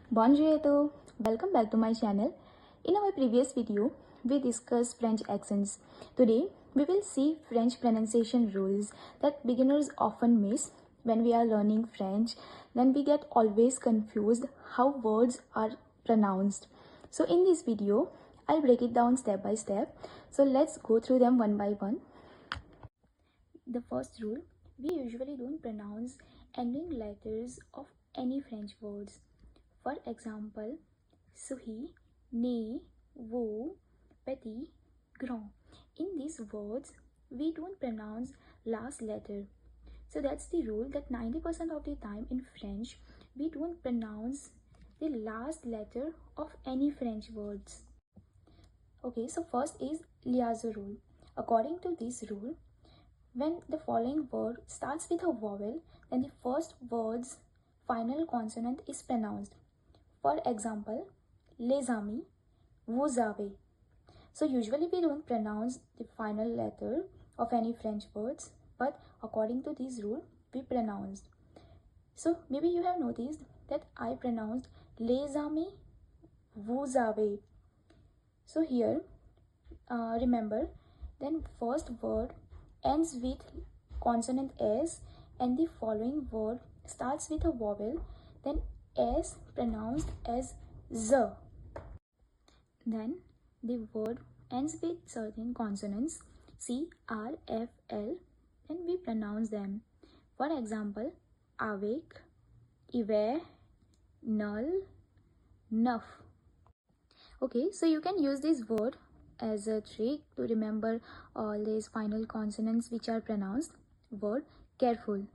Bonjour, welcome back to my channel. In our previous video, we discussed French accents. Today, we will see French pronunciation rules that beginners often miss when we are learning French. Then we get always confused how words are pronounced. So in this video, I'll break it down step by step. So let's go through them one by one. The first rule, we usually don't pronounce ending letters of any French words. For example, souris, né, veau, petit, grand. In these words, we don't pronounce last letter. So that's the rule that 90% of the time in French, we don't pronounce the last letter of any French words. Okay, so first is Liaison rule. According to this rule, when the following word starts with a vowel, then the first word's final consonant is pronounced. For example, lez-ami, vous avez. So usually we don't pronounce the final letter of any French words, but according to this rule, we pronounced. So maybe you have noticed that I pronounced lez-ami, vous avez. So here, remember, then first word ends with consonant S and the following word starts with a vowel, then S pronounced as Z. Then the word ends with certain consonants C, R, F, L, then we pronounce them. For example, avec, hiver, neuf. Okay, so you can use this word as a trick to remember all these final consonants which are pronounced. Word careful.